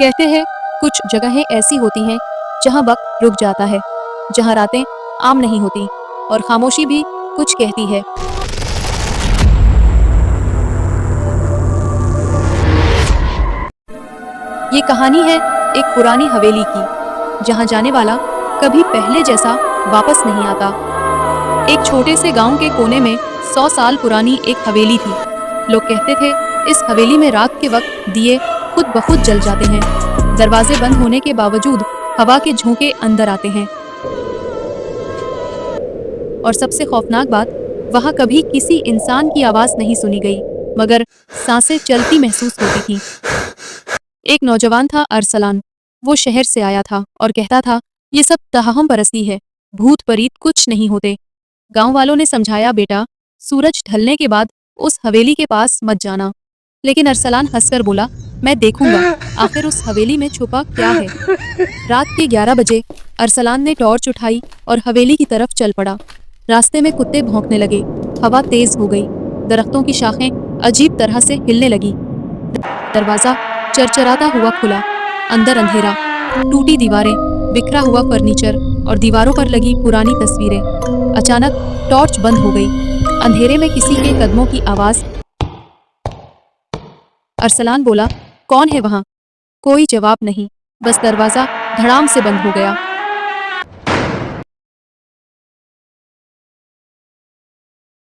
कहते हैं कुछ जगहें ऐसी होती हैं जहां वक्त रुक जाता है, जहां रातें आम नहीं होती और खामोशी भी कुछ कहती है। ये कहानी है एक पुरानी हवेली की, जहां जाने वाला कभी पहले जैसा वापस नहीं आता। एक छोटे से गांव के कोने में 100 साल पुरानी एक हवेली थी। लोग कहते थे इस हवेली में रात के वक्त दिए खुद ब खुद जल जाते हैं। दरवाजे बंद होने के बावजूद हवा के झोंके अंदर आते हैं। और सबसे खौफनाक बात, वहां कभी किसी इंसान की आवाज नहीं सुनी गई, मगर सांसें चलती महसूस होती थीं। एक नौजवान था अरसलान। वो शहर से आया था और कहता था ये सब तहम परस्ती है, भूत प्रेत कुछ नहीं होते। गांव वालों ने समझाया, बेटा सूरज ढलने के बाद उस हवेली के पास मत जाना। लेकिन अरसलान हंसकर बोला, मैं देखूंगा आखिर उस हवेली में छुपा क्या है। रात के 11 बजे अरसलान ने टॉर्च उठाई और हवेली की तरफ चल पड़ा। रास्ते में कुत्ते भौंकने लगे, हवा तेज हो गई, दरख्तों की शाखें अजीब तरह से हिलने लगी। दरवाजा चरचराता हुआ खुला। अंदर अंधेरा, टूटी दीवारें, बिखरा हुआ फर्नीचर और दीवारों पर लगी पुरानी तस्वीरें। अचानक टॉर्च बंद हो गई। अंधेरे में किसी के कदमों की आवाज। अरसलान बोला, कौन है वहां? कोई जवाब नहीं, बस दरवाजा धड़ाम से बंद हो गया।